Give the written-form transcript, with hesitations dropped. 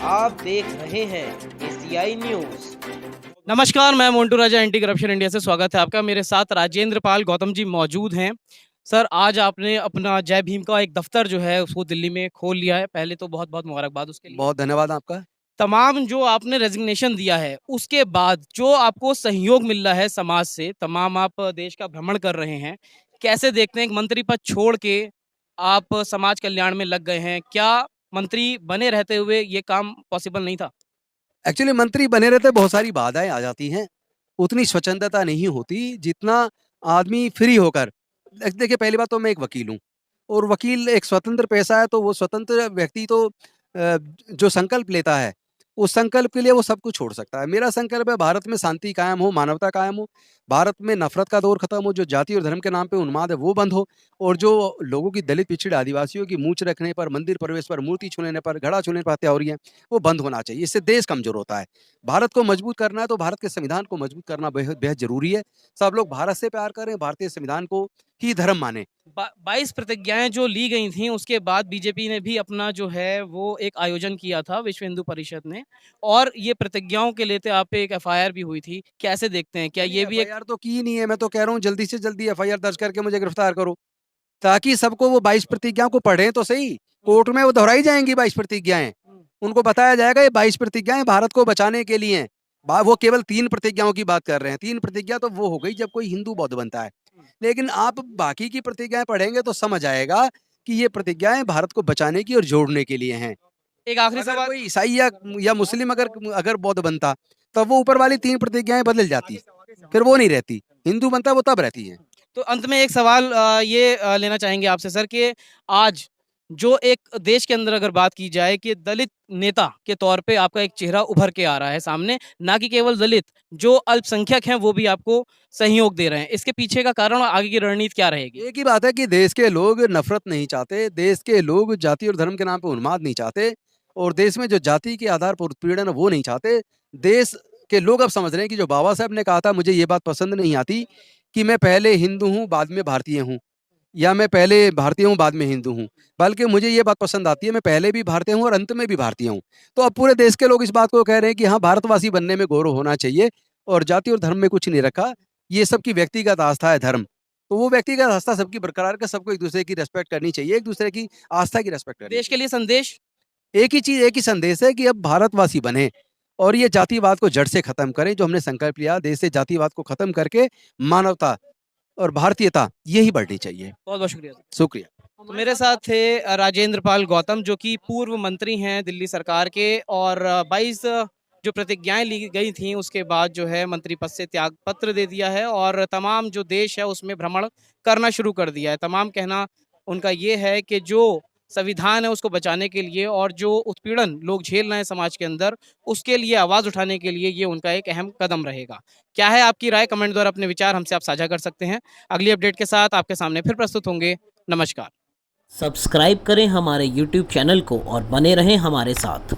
आप देख रहे हैं एशियाई न्यूज। नमस्कार, मैं मोन्टू राजा एंटी करप्शन इंडिया से स्वागत है आपका। मेरे साथ राजेंद्र पाल गौतम जी मौजूद हैं। सर, आज आपने अपना जय भीम का एक दफ्तर जो है उसको दिल्ली में खोल लिया है। पहले तो बहुत-बहुत मुबारकबाद उसके लिए। बहुत धन्यवाद आपका। तमाम जो आपने रेजिग्नेशन दिया है, उसके बाद जो आपको सहयोग मिल रहा है समाज से, तमाम आप देश का भ्रमण कर रहे हैं। कैसे देखते हैं एक मंत्री पद छोड़ के आप समाज कल्याण में लग गए हैं? क्या मंत्री बने रहते हुए ये काम पॉसिबल नहीं था? एक्चुअली मंत्री बने रहते बहुत सारी बाधाएँ आ जाती हैं। उतनी स्वच्छंदता नहीं होती जितना आदमी फ्री होकर देखिए पहली बात तो मैं एक वकील हूँ और वकील एक स्वतंत्र पेशा है तो वो स्वतंत्र व्यक्ति तो जो संकल्प लेता है, उस संकल्प के लिए वो सब कुछ छोड़ सकता है। मेरा संकल्प है भारत में शांति कायम हो, मानवता कायम हो, भारत में नफ़रत का दौर खत्म हो, जो जाति और धर्म के नाम पे उन्माद है वो बंद हो और जो लोगों की दलित पिछड़े आदिवासियों की मूंछ रखने पर, मंदिर प्रवेश पर, मूर्ति छू लेने पर, घड़ा छूने पर हत्या हो रही है, वो बंद होना चाहिए। इससे देश कमज़ोर होता है। भारत को मजबूत करना है तो भारत के संविधान को मजबूत करना बेहद बेहद ज़रूरी है। सब लोग भारत से प्यार करें, भारतीय संविधान को ही धर्म मानें। 22 प्रतिज्ञाएं जो ली गई थी उसके बाद बीजेपी ने भी अपना जो है वो एक आयोजन किया था विश्व हिंदू परिषद ने, और ये प्रतिज्ञाओं के लेते आप पे एक एफआईआर भी हुई थी। कैसे देखते हैं, क्या ये भी एक एफआईआर तो की ही नहीं है। मैं तो कह रहा हूँ जल्दी से जल्दी एफआईआर दर्ज करके मुझे गिरफ्तार करो, ताकि सबको वो 22 प्रतिज्ञाओं को पढ़ें तो सही। कोर्ट में वो दोहराई जाएँगी 22 प्रतिज्ञाएँ। उनको बताया जाएगा ये 22 प्रतिज्ञाएँ भारत को बचाने के लिए हैं। वो केवल 3 प्रतिज्ञाओं की बात कर रहे हैं। 3 प्रतिज्ञा तो वो हो गई जब कोई हिंदू बौद्ध बनता है। लेकिन आप बाकी की प्रतिज्ञाएँ पढ़ेंगे तो समझ आएगा कि ये प्रतिज्ञाएँ भारत को बचाने की और जोड़ने के लिए हैं। एक आखिरी अगर सवाल। कोई ईसाई या मुस्लिम अगर अगर बौद्ध बनता, तब वो ऊपर वाली 3 प्रतिज्ञाएँ बदल जाती। फिर वो नहीं रहती। हिंदू बनता वो तब रहती हैं। तो अंत में एक सवाल ये लेना चाहेंगे आपसे सर कि आज जो एक देश के अंदर अगर बात की जाए कि दलित नेता के तौर पे आपका एक चेहरा उभर के आ रहा है सामने, ना कि केवल दलित, जो अल्पसंख्यक हैं वो भी आपको सहयोग दे रहे हैं। इसके पीछे का कारण और आगे की रणनीति क्या रहेगी? एक ही बात है कि देश के लोग नफ़रत नहीं चाहते, देश के लोग जाति और धर्म के नाम पे उन्माद नहीं चाहते और देश में जो जाति के आधार पर उत्पीड़न है वो नहीं चाहते। देश के लोग अब समझ रहे हैं कि जो बाबा साहब ने कहा था, मुझे ये बात पसंद नहीं आती कि मैं पहले हिंदू हूँ, बाद में भारतीय हूँ, या मैं पहले भारतीय हूँ, बाद में हिंदू हूँ। बल्कि मुझे ये बात पसंद आती है, मैं पहले भी भारतीय हूँ और अंत में भी भारतीय हूँ। तो अब पूरे देश के लोग इस बात को कह रहे हैं कि हाँ, भारतवासी बनने में गौरव होना चाहिए और जाति और धर्म में कुछ नहीं रखा। ये सबकी व्यक्तिगत आस्था है धर्म। तो वो व्यक्तिगत आस्था सबकी बरकरार कर, सबको एक-दूसरे की रिस्पेक्ट करनी चाहिए, एक-दूसरे की आस्था की रिस्पेक्ट करनी देश के चाहिए। लिए संदेश? एक ही चीज़, एक ही संदेश है कि अब भारतवासी बनें और ये जातिवाद को जड़ से खत्म करें, जो हमने संकल्प लिया, देश से जातिवाद को खत्म करके मानवता और भारतीयता यही बढ़नी चाहिए। बहुत-बहुत शुक्रिया सर। शुक्रिया। तो मेरे साथ थे राजेंद्र पाल गौतम, जो कि पूर्व मंत्री हैं दिल्ली सरकार के, और 22 जो प्रतिज्ञाएं ली गई थी उसके बाद जो है मंत्री पद से त्याग पत्र दे दिया है और तमाम जो देश है उसमें भ्रमण करना शुरू कर दिया है। तमाम कहना उनका ये है कि जो संविधान है उसको बचाने के लिए और जो उत्पीड़न लोग झेल रहे हैं समाज के अंदर, उसके लिए आवाज़ उठाने के लिए ये उनका एक अहम कदम रहेगा। क्या है आपकी राय? कमेंट द्वारा अपने विचार हमसे आप साझा कर सकते हैं। अगली अपडेट के साथ आपके सामने फिर प्रस्तुत होंगे। नमस्कार। सब्सक्राइब करें हमारे YouTube चैनल को और बने रहें हमारे साथ।